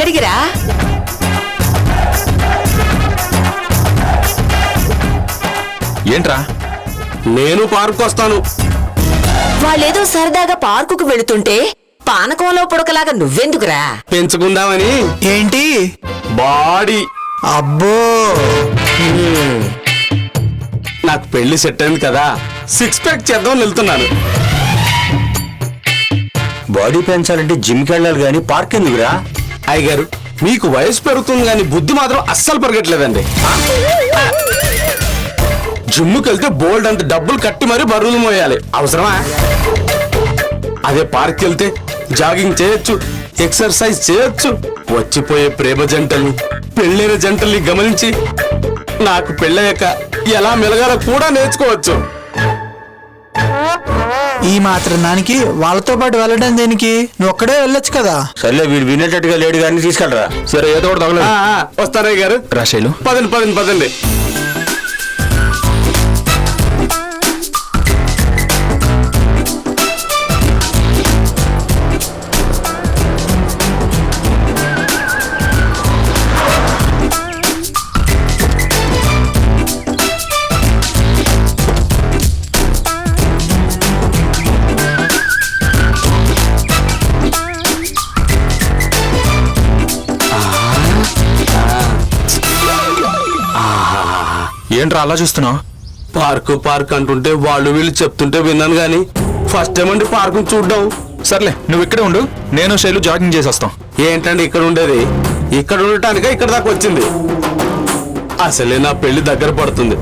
ఎక్కడికి రా? ఏంట్రా? నేను పార్క్ వస్తాను. వాళ్ళేదో సరదాగా పార్కుకు వెళుతుంటే పానకంలో పుడకలాగా నువ్వెందుకురా? పెంచుకుందామని. ఏంటి? బాడీ. అబ్బో, నాకు పెళ్లి సెట్ అయింది కదా, 6 ప్యాక్ చేద్దామని వెళ్తున్నాను. బాడీ పెంచాలంటే జిమ్కి వెళ్ళాలి గానీ పార్క్ ఎందుకురా? అయ్యగారు, మీకు వయసు పెరుగుతుంది కానీ బుద్ధి మాత్రం అస్సలు పెరగట్లేదండి. జిమ్కి వెళ్తే బోల్డ్ అంత డబ్బులు కట్టి మరీ బరువులు మోయాలి, అవసరమా? అదే పార్క్ వెళ్తే జాగింగ్ చేయొచ్చు, ఎక్సర్సైజ్ చేయొచ్చు. వచ్చిపోయే ప్రేమ జంటల్ని, పెళ్ళైన జంటల్ని గమనించి నాకు పెళ్ళయ్యాక ఎలా మెలగాలో కూడా నేర్చుకోవచ్చు. ఈ మాత్రం దానికి వాళ్ళతో పాటు వెళ్ళడం దేనికి? నువ్వు ఒక్కడే వెళ్ళొచ్చు కదా. సర్లే, వీడు వినేటట్టుగా లేడు కానీ తీసుకెళ్ళరా. సరే, ఏదో ఒకటి తగలదు. వస్తారయ్య గారు. రాశైలు, పదండి పదండి పదండి. ఏంట్రా అలా చూస్తున్నావు? పార్క్ అంటుంటే వాళ్ళు వీళ్ళు చెప్తుంటే విన్నాను గాని ఫస్ట్ టైం అండి పార్క్ చూడడం. సర్లే, నువ్వు ఇక్కడే ఉండు, నేను శైలు జాగింగ్ చేసి వస్తాం. ఏంటండి ఇక్కడ ఉండేది? ఇక్కడ ఉండటానికే ఇక్కడ దాకా వచ్చింది. అసలే నా పెళ్లి దగ్గర పడుతుంది.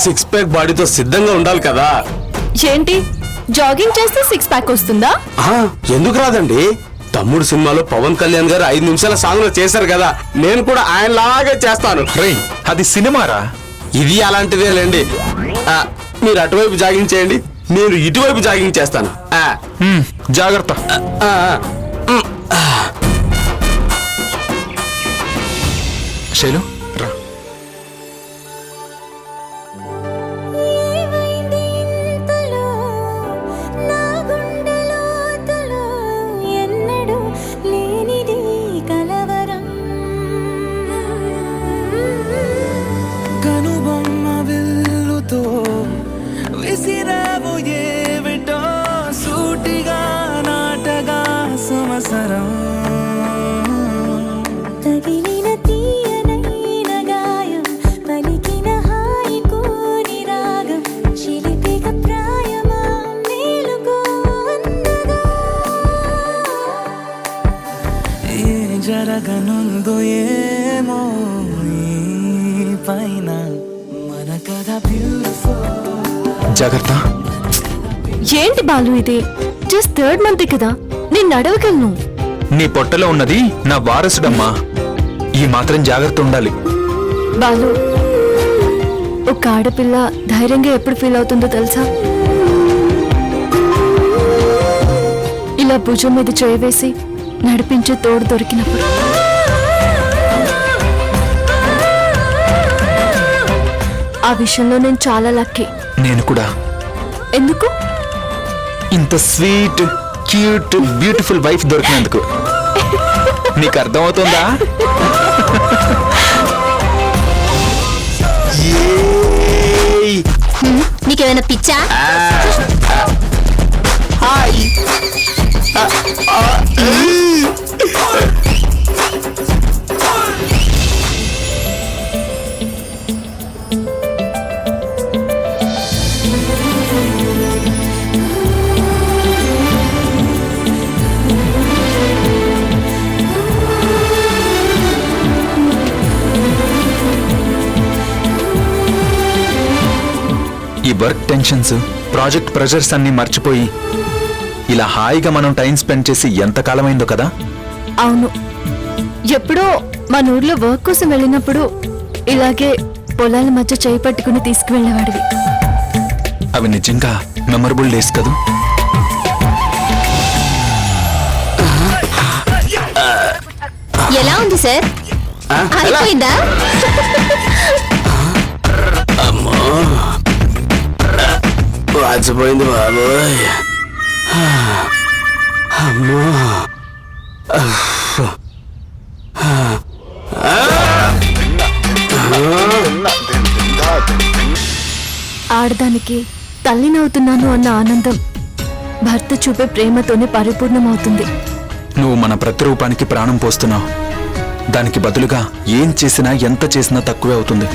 6 ప్యాక్ బాడీతో సిద్ధంగా ఉండాలి కదా. ఏంటి, జాగింగ్ చేస్తే 6 ప్యాక్ వస్తుందా? ఎందుకు రాదండి? తమ్ముడు సినిమాలో పవన్ కళ్యాణ్ గారు 5 నిమిషాల సాంగ్ లో చేశారు కదా, నేను కూడా ఆయన లాగే చేస్తాను. రేయ్, అది సినిమారా. ఇది అలాంటిదేలేండి. మీరు అటువైపు జాగింగ్ చేయండి, నేను ఇటువైపు జాగింగ్ చేస్తాను. జాగ్రత్త. శైలు, రా. తగిలిన తీయనైన గాయం, పలికిన హాయి కోరి రాగం, చిలిపిక ప్రాయమా మేలుకో అన్నదా. ఏ జరగనుందో ఏమో ఈ పైన మన కథ బ్యూటిఫుల్. జాగ్రత్త. ఏంటి బాలు ఇది? జస్ట్ 3rd మంత్ కదా, నేను అడవగలను. నీ పొట్టలో ఉన్నది నా వారసుడమ్మా, ఈ మాత్రం జాగ్రత్త ఉండాలి. బాలు, ఒక ఆడపిల్ల ధైర్యంగా ఎప్పుడు ఫీల్ అవుతుందో తెలుసా? ఇలా భుజం మీద చేయవేసి నడిపించే తోడు దొరికినప్పుడు. ఆ విషయంలో నేను చాలా లక్కీ. నేను కూడా. ఎందుకు? ఇంత స్వీట్, క్యూట్, బ్యూటిఫుల్ వైఫ్ దొరికినందుకు. నీకు అర్థమవుతుందా? నీకేమైనా పిచ్చా? ఈ వర్క్ టెన్షన్స్, ప్రాజెక్ట్ ప్రెషర్స్ అన్ని మర్చిపోయి ఇలా హాయిగా మనం టైం స్పెండ్ చేసి ఎంత కాలమైందో కదా. అవును, ఎప్పుడో మన ఊర్లో వర్క్ కోసం వెళ్ళినప్పుడు ఇలాగే పొలాల మధ్య చేయి పట్టుకుని తీసుకువెళ్ళేవాడివి. అవి నిజంగా మెమరబుల్ డేస్ కదూ. ఎలా ఉంది సార్? అయిపోయిందా? వాచిపోయింది బాబోయ్. అమ్మో, ఆడదానికి తల్లినవుతున్నాను అన్న ఆనందం భర్త చూపే ప్రేమతోనే పరిపూర్ణమవుతుంది. నువ్వు మన ప్రతిరూపానికి ప్రాణం పోస్తున్నావు. దానికి బదులుగా ఏం చేసినా ఎంత చేసినా తక్కువే అవుతుంది.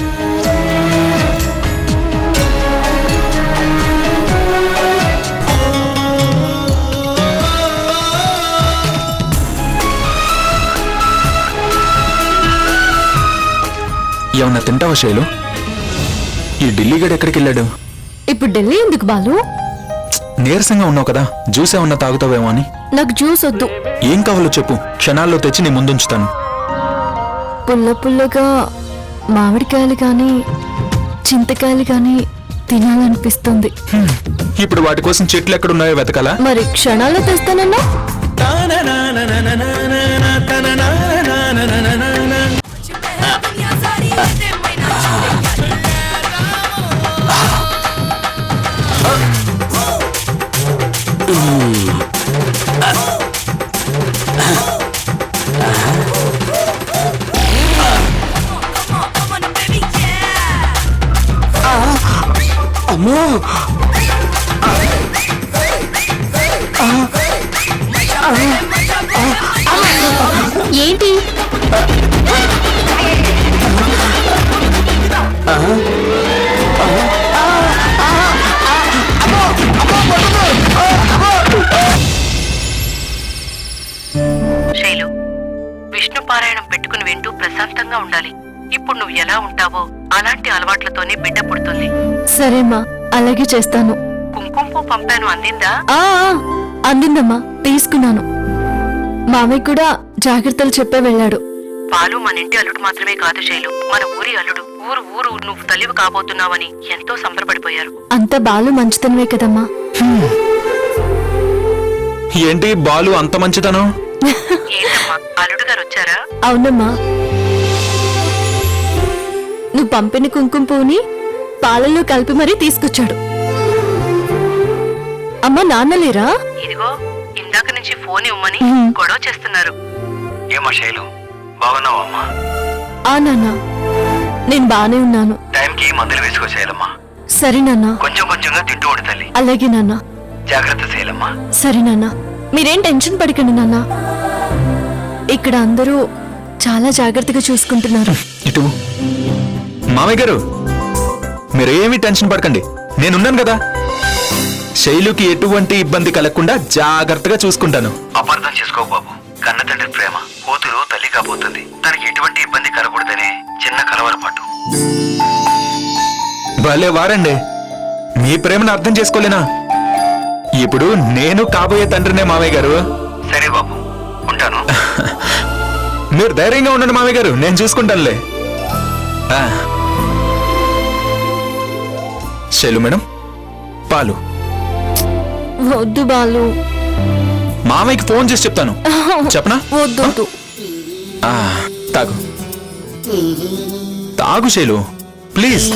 ఏమన్నా తింటావా శైలు? ఈ ఢిల్లీగడ్ ఎక్కడికి వెళ్ళాడు? ఇప్పుడు ఢిల్లీ ఎందుకు బాలు? నీరసంగా ఉన్నావు కదా, జ్యూస్ ఏమన్నా తాగుతావేమో అని. నాకు జ్యూస్ వద్దు. ఏం కావాలో చెప్పు, క్షణాల్లో తెచ్చి నీ ముందుంచుతాను. పుల్ల పుల్లగా మామిడికాయలు కానీ చింతకాయలు కానీ తినాలనిపిస్తుంది. ఇప్పుడు వాటి కోసం చెట్లు ఎక్కడున్నాయో వెతకాలా? మరి క్షణాల్లో తెస్తానన్నా? అమ్మో, ఏంటి? శైలు, విష్ణు పారాయణం పెట్టుకుని వింటూ ప్రశాంతంగా ఉండాలి. ఇప్పుడు నువ్వు ఎలా ఉంటావో అలాంటి అలవాట్లతోనే బిడ్డ పుడుతుంది. సరేమ్మా, అలాగే చేస్తాను. కుంకుమ పువ్వు పంపాను, అందిందా? ఆ ఆ, అందిందమ్మా, తీసుకున్నాను. మామయ్య కూడా జాగ్రత్తలు చెప్పే వెళ్ళాడు. పాలు మన ఇంటి అల్లుడు మాత్రమే కాదు శైలు, మన ఊరి అల్లుడు. ఊరు నువ్వు తల్లివి కాబోతున్నావని ఎంతో సంబరపడిపోయారు. అంత బాలు మంచితనమే కదమ్మా. ఏంటి బాలు అంత మంచితనం? ఏంటమ్మా, అల్లుడు గారు వచ్చారా? అవునమ్మా, నువ్వు పంపిన కుంకుమ పువ్వుని పాలల్లో కలిపి మరీ తీసుకొచ్చాడు. అమ్మా, నాన్నలేరా? ఇదిగో ఇందాక నుంచి ఫోన్ ఇవ్వమని గొడవ చేస్తున్నారు. ఏమా శైలు, బాగున్నావమ్మా? ఆ నాన్న, నేను బానే ఉన్నాను. టైంకి మందులు వేసుకో శైలమ్మా. సరే నాన్న. కొంచెం కొంచెంగా తింటూ ఉండు తల్లి. అలాగే నాన్న. జాగ్రత్త శైలమ్మా. సరే నాన్న, మీరేం టెన్షన్ పడకండి నాన్న. ఇక్కడ అందరూ చాలా జాగ్రత్తగా చూసుకుంటున్నారు. ఇటు మామయ్య గారు, మీరేమీ టెన్షన్ పడకండి, నేనున్నాను కదా. శైలుకి ఎటువంటి ఇబ్బంది కలగకుండా జాగ్రత్తగా చూసుకుంటాను. అపార్థం చేసుకో బాబు, కన్న తండ్రి ప్రేమ. కూతురు తల్లి కాబోతుంది, తనకి ఎటువంటి ఇబ్బంది కలగకూడదనే చిన్న కలవరపాటు. భలే వారండి, మీ ప్రేమను అర్థం చేసుకోలేనా? ఇప్పుడు నేను కాబోయే తండ్రినే మామయ్య గారు. సరే బాబు, ఉంటాను. మీరు ధైర్యంగా ఉండండి మామయ్య గారు, నేను చూసుకుంటానులే. శైలు మేడం, పాలు. వద్దు బాలు. మామయ్యకి ఫోన్ చేసి చెప్తాను. చెప్పనా? వద్దు. తాగు తాగు శైలు, ప్లీజ్.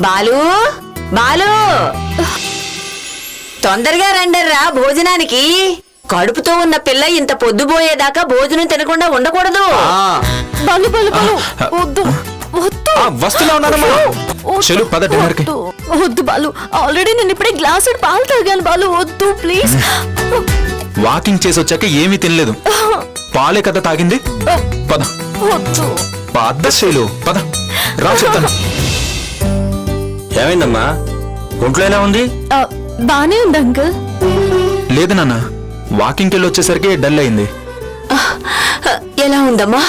బాలు, బాలు, తొందరగా రండర్రా భోజనానికి. కడుపుతో ఉన్న పిల్ల ఇంత పొద్దుపోయేదాకా భోజనం తినకుండా ఉండకూడదు. బాలు బాలు బాలు, వద్దు వద్దు. వస్తున్నా ఉన్నానమ్మా. శైలు, పద డిన్నర్కి. వద్దు బాలు, ఆల్రెడీ నేను ఇప్పుడే గ్లాసు పాలు తాగాను బాలు, వద్దు ప్లీజ్. వాకింగ్ చేసి వచ్చాక ఏమీ తినలేదు, పాలే కదా తాగింది. పద వద్దు. పద శైలు, పద. రా చెప్తాను. ఏమైందమ్మా, ఒంట్లో ఎలా ఉంది? బానే ఉంది అంకుల్. లేదు నాన్న, వాకింగ్కి వెళ్ళి వచ్చేసరికి డల్ అయింది. ఎలా ఉందమ్మా?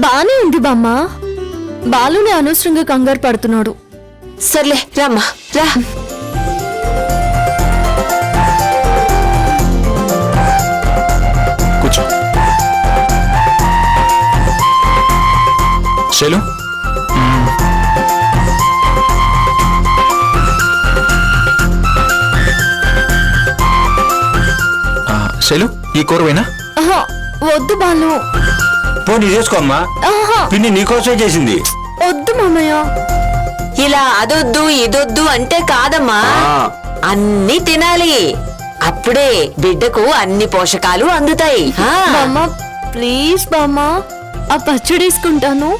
బానే ఉంది బామ్మ. బాలుని అనవసరంగా కంగారు పడుతున్నాడు. సర్లే రామ్మా రా. కూర్చో. శైలు శైలు ఈ కూరవేనా? ఆహా, వద్దు బాలు. పోనీ చేసుకోమ్మా, ఆహా, పిన్ని నీకోసమే చేసింది. వద్దు మామయ్య. ఇలా అదొద్దు ఇదొద్దు అంటే కాదమ్మా, అన్ని తినాలి. అప్పుడే బిడ్డకు అన్ని పోషకాలు అందుతాయి. బామ్మ ప్లీజ్ బామ్మ, ఆ పచ్చడి వేసుకుంటాను.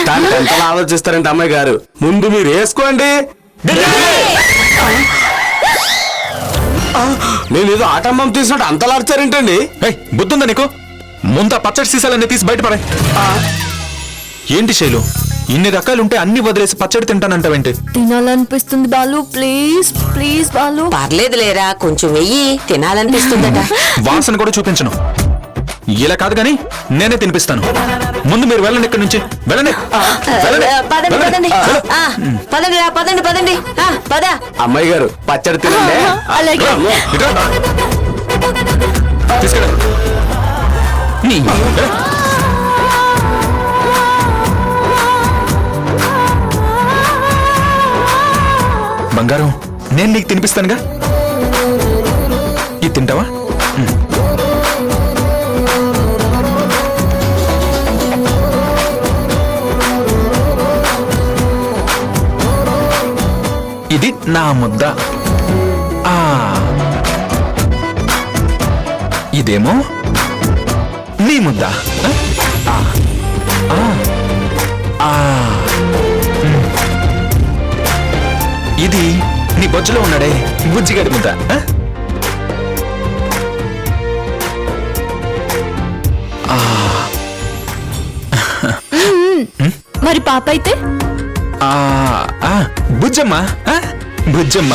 దానికి ఎంతలా ఆలోచిస్తారంటే అమ్మాయి గారు, ముందు మీరు వేసుకోండి. నేను ఏదో ఆటమ్మం తీసినట్టు అంతలా అరిచారేంటండి? బుద్ధుందా నీకు? ముందు ఆ పచ్చడి సీసాలన్నీ తీసి బయటపడే. ఏంటి శైలు, ఇన్ని రకాలుంటే అన్ని వదిలేసి పచ్చడి తింటానంటావేంటి? తినాలనిపిస్తుంది బాలు, ప్లీజ్ ప్లీజ్ బాలు. పర్లేదు లేరా, కొంచెం వెయ్యి, తినాలనిపిస్తుందట. వాసన కూడా చూపించను. ఇలా కాదు గాని నేనే తినిపిస్తాను. ముందు మీరు వెళ్ళండి ఇక్కడి నుంచి. వెళ్ళండి పదండి పదండి పదండి రా, పదండి పదండి పద. అమ్మాయి గారు పచ్చడి తినండి. అలాగే. తీసుకెళ్ళండి. బంగారం, నేను నీకు తినిపిస్తానుగా, ఇది తింటావా? ఇది నా ముద్ద. ఇదేమో నీ ముద్ద. ఇది నీ బొజ్జులో ఉన్నాడే బుజ్జిగాడి ముద్ద. మరి పాప అయితే? బుజ్జమ్మ. బుజ్జమ్మ.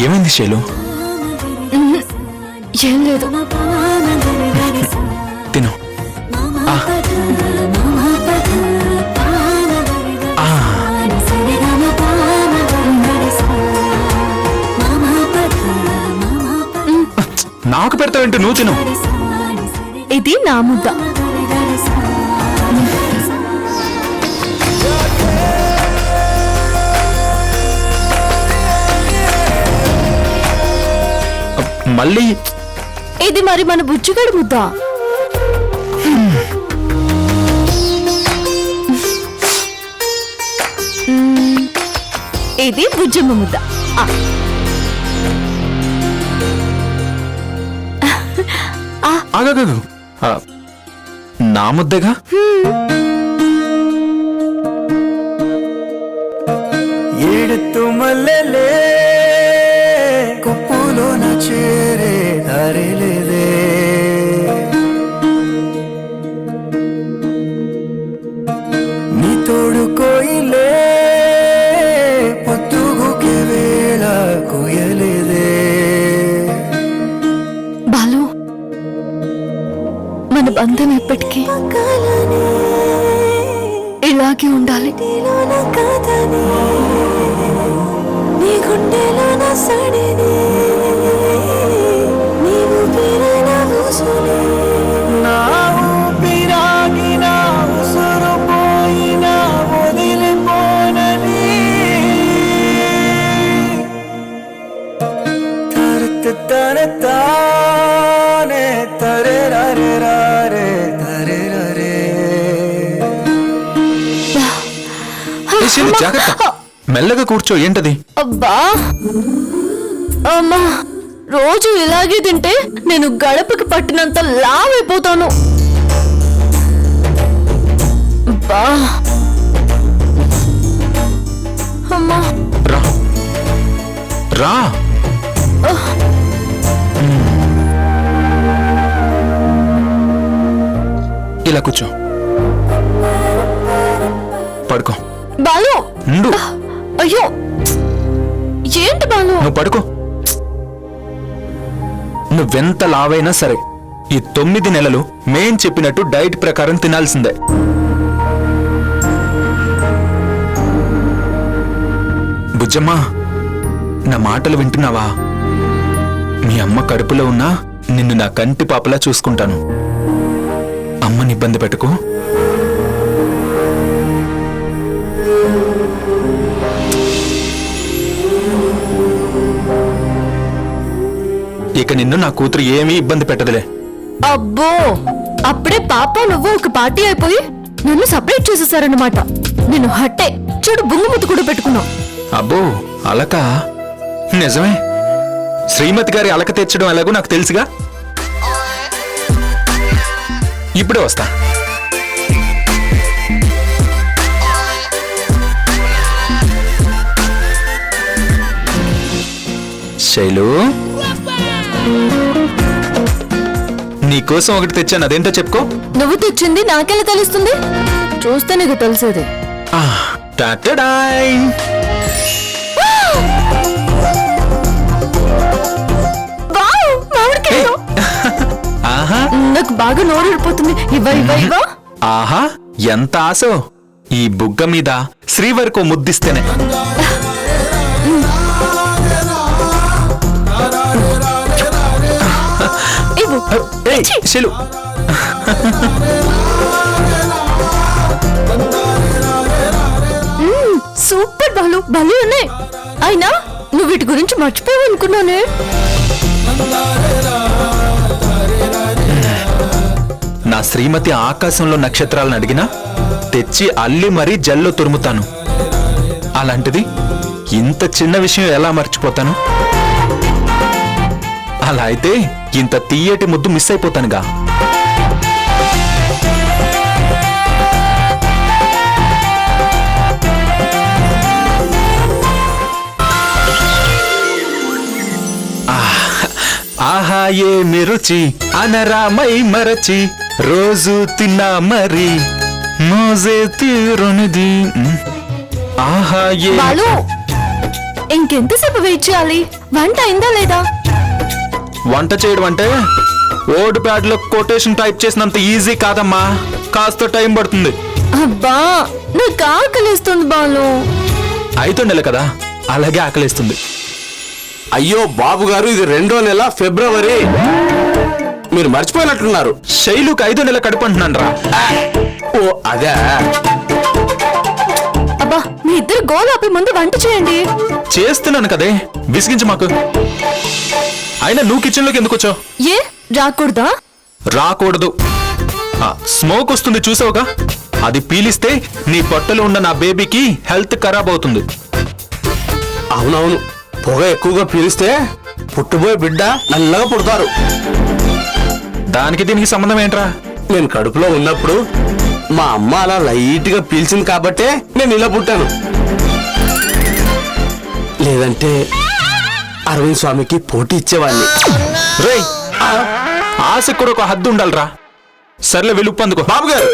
ఏమైంది శైలు? ఏం లేదు. తిను. నాకు పెడతావేంటి, నువ్వు తిను. ఇది నా ముద్ద. మళ్ళీ ఇది మరి మన బుజ్జిగాడి ముద్ద. ఇది బుజ్జమ్మ ముద్ద. ఆగదు, నా ముద్దగా. ఏడుతూ మల్లెలే కొప్పులోన చేరే దారిలేదే, నీ తోడు కోయిలే పొద్దుగుకే వేళ కోయలేదే. బాలు, మన బంధం ఎప్పటికీ ఇలాగే ఉండాలి. నీ గుండెలోన సడిని, నీవు పేరైన ఊసులే, నా ఊపిరాగిన ఉసురు పోయిన వదిలిపోనని, తర తానే తరే రే రే తరే రే. జాగ్రత్త, మెల్లగా కూర్చో. ఏంటది? అబ్బా అమ్మా, రోజు ఇలాగే తింటే నేను గడపకి పట్టినంత లావైపోతాను. అబ్బా అమ్మా, రా రా. ఇలా కూర్చో, పడుకో. బాలు ఉండు, అయ్యో ఏంటి బాలు? నువ్వు పడుకో. నువ్వెంత లావైనా సరే ఈ 9 నెలలు మేం చెప్పినట్టు డైట్ ప్రకారం తినాల్సిందే. బుజ్జమ్మా, నా మాటలు వింటున్నావా? మీ అమ్మ కడుపులో ఉన్నా నిన్ను నా కంటి పాపలా చూసుకుంటాను. అమ్మని ఇబ్బంది పెట్టుకో. ఇక నిన్ను నా కూతురు ఏమీ ఇబ్బంది పెట్టదులే. అబ్బో, అప్పుడే పాప నువ్వు ఒక పార్టీ అయిపోయి నన్ను సపరేట్ చేసేసారన్నమాట. నేను హట్టే చూడు, బుంగుముద్దు కూడా పెట్టుకున్నావు. అబ్బో, అలక? నిజమే, శ్రీమతి గారి అలక తెచ్చడం ఎలాగో నాకు తెలుసుగా. ఇప్పుడే వస్తా. శైలు, నీకోసం ఒకటి తెచ్చాను, అదేంటో చెప్పుకో. నువ్వు తెచ్చింది నాకెలా తెలుస్తుంది? చూస్తే నీకు తెలిసేది. టాటాడాయ్. వావ్, మామిడికాయలు. ఆహా, నాకు బాగా నోరూరిపోతుంది. ఇవ్వ ఇవ్వ ఇవ్వ. ఆహా, ఎంత ఆశో. ఈ బుగ్గ మీద శ్రీవరికో ముద్దిస్తేనే. ఇవ్వు. ఏయ్, శైలు. సూపర్ బాలు, భలే ఉన్నాయి. అయినా నువ్వు వీటి గురించి మర్చిపోయావు అనుకున్నానే. నా శ్రీమతి ఆకాశంలో నక్షత్రాలను అడిగినా తెచ్చి అల్లి మరీ జల్లో తురుముతాను. అలాంటిది ఇంత చిన్న విషయం ఎలా మర్చిపోతాను? అలా అయితే ఇంత తీయటి ముద్దు మిస్ అయిపోతానుగా. ఆహా ఏ మెరుచి అనరామై మరచి రోజు తిన్నా మరి మోజే తీరునిది. ఆహా ఏ బాలు, ఇంకెంతసేపు వెయిట్ చేయాలి? వంట అయిందా లేదా? వంట చేయడం అంటే ఓల్డ్ ప్యాడ్ లో కొటేషన్ టైప్ చేసినంత ఈజీ కాదమ్మా, కాస్త టైం పడుతుంది. అబ్బా, నాకు ఆకలిస్తుంది బాలు. 5వ నెల కదా, అలాగే ఆకలిస్తుంది. అయ్యో బాబు గారు, ఇది 2వ నెల ఫిబ్రవరి. మీరు మర్చిపోయినట్లున్నారు. శైలుకి 5వ నెల కడుపు అంటున్నాను రా. ఓ అదే. అబ్బా, మీ ఇద్దరు గోల్ ఆపి ముందు వంట చేయండి. చేస్తున్నాను కదే, విసిగించు మాకు. అయినా నువ్వు కిచెన్ లోకి ఎందుకు వచ్చావు? ఏ రాకూడదా? రాకూడదు. స్మోక్ వస్తుంది చూసావుగా, అది పీలిస్తే నీ పొట్టలో ఉన్న నా బేబీకి హెల్త్ ఖరాబ్ అవుతుంది. అవునవును, పొగ ఎక్కువగా పీలిస్తే పుట్టుబోయే బిడ్డ నల్లగా పుడతారు. దానికి దీనికి సంబంధం ఏంట్రా? నేను కడుపులో ఉన్నప్పుడు మా అమ్మ అలా లైట్ గా పీల్చింది కాబట్టే నేను ఇలా పుట్టాను. లేదంటే అరవింద్ స్వామికి పోటీ ఇచ్చేవాడిని. రేయ్, ఆశకు కూడా ఒక హద్దు ఉండాలిరా. సర్లే, వెళ్ళి ఉప్పు అందుకో. బాబు గారు,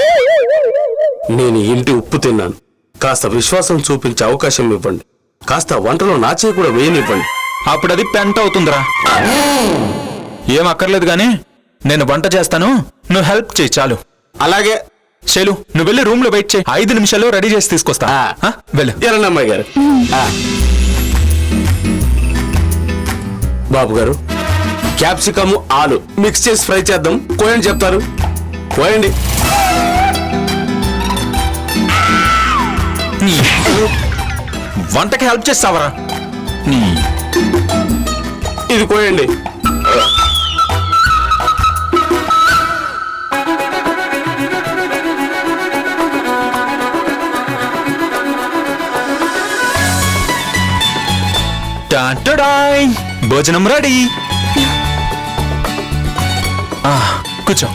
నేను ఇంటి ఉప్పు తిన్నాను. కాస్త విశ్వాసం చూపించే అవకాశం ఇవ్వండి. కాస్త వంటలో నా చేయి కూడా వేయనివ్వండి. అప్పుడు అది పెంట అవుతుందిరా. ఏం అక్కర్లేదు గాని నేను వంట చేస్తాను, నువ్వు హెల్ప్ చేయి చాలు. అలాగే. శైలు, నువ్వు వెళ్ళి రూమ్ లో వెయిట్ చేయి, 5 నిమిషాల్లో రెడీ చేసి తీసుకొస్తా. వెళ్ళు. ఎరండి అమ్మాయి గారు. బాబు గారు, క్యాప్సికమ్ ఆలు మిక్స్ చేసి ఫ్రై చేద్దాం. కోయండి చెప్తారు, కోయండి. వంటకి హెల్ప్ చేస్తావరా? ఇది కోయండి. టాటాడాయ్, భోజనం రెడీ. కూర్చో.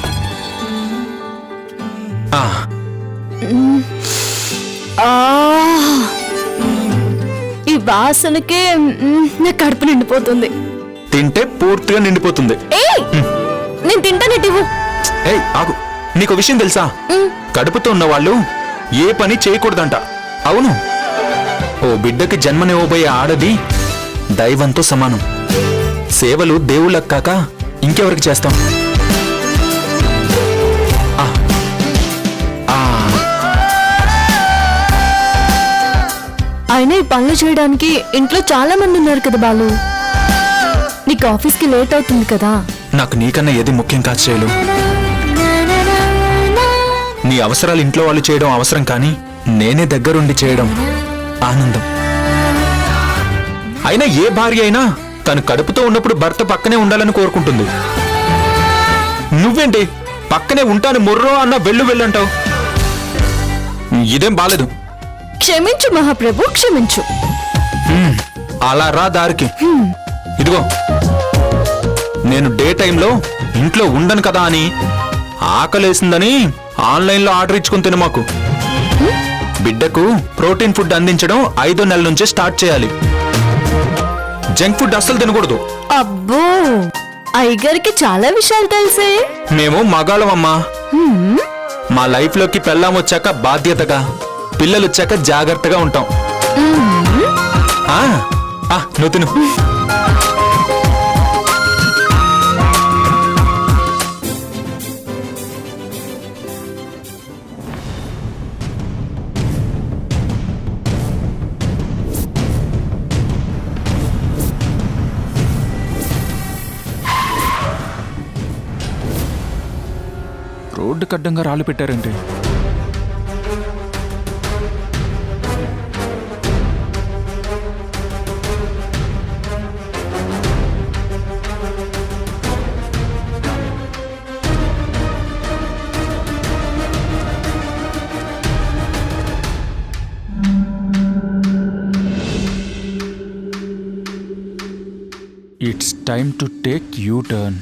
ఈ వాసనకే నా కడుపు నిండిపోతుంది. తింటే పూర్తిగా నిండిపోతుంది. ఏయ్, నేను తింటానేటివు. ఏయ్ ఆగు, నీకు విషయం తెలుసా? కడుపుతో ఉన్న వాళ్ళు ఏ పని చేయకూడదంట. అవును, ఓ బిడ్డకి జన్మనివ్వబోయే ఆడది దైవంతో సమానం. సేవలు దేవుళ్ళకు కాక ఇంకెవరికి చేస్తాం? ఆ, ఆ, అయినా ఈ పనులు చేయడానికి ఇంట్లో చాలా మంది ఉన్నారు కదా బాలు. నీకు ఆఫీస్కి లేట్ అవుతుంది కదా. నాకు నీకన్నా ఏది ముఖ్యం కాదు శైలు. నీ అవసరాలు ఇంట్లో వాళ్ళు చేయడం అవసరం, కానీ నేనే దగ్గరుండి చేయడం ఆనందం. అయినా ఏ భార్య అయినా తను కడుపుతో ఉన్నప్పుడు భర్త పక్కనే ఉండాలని కోరుకుంటుంది. నువ్వేంటి పక్కనే ఉంటాను మొర్రో అన్న వెళ్ళు వెళ్ళంటావు? ఇదేం బాలేదు. క్షమించు మహాప్రభు, క్షమించు. అలా రా దారికి. ఇదిగో, నేను డే టైంలో ఇంట్లో ఉండను కదా అని ఆకలేసిందని ఆన్లైన్లో ఆర్డర్ ఇచ్చుకుని తిన మాకు. బిడ్డకు ప్రోటీన్ ఫుడ్ అందించడం 5వ నెల నుంచే స్టార్ట్ చేయాలి. జంక్ ఫుడ్ అస్సలు తినకూడదు. అబ్బో, అయ్యగారికి చాలా విషయాలు తెలిసే. మేము మగాళ్ళమమ్మా. మా లైఫ్ లోకి పెళ్ళాం వచ్చాక బాధ్యతగా, పిల్లలు వచ్చాక జాగ్రత్తగా ఉంటాం. నువ్వు తిను. రోడ్డు కడ్డంగా రాళ్ళు పెట్టారంటే it's time to take you turn.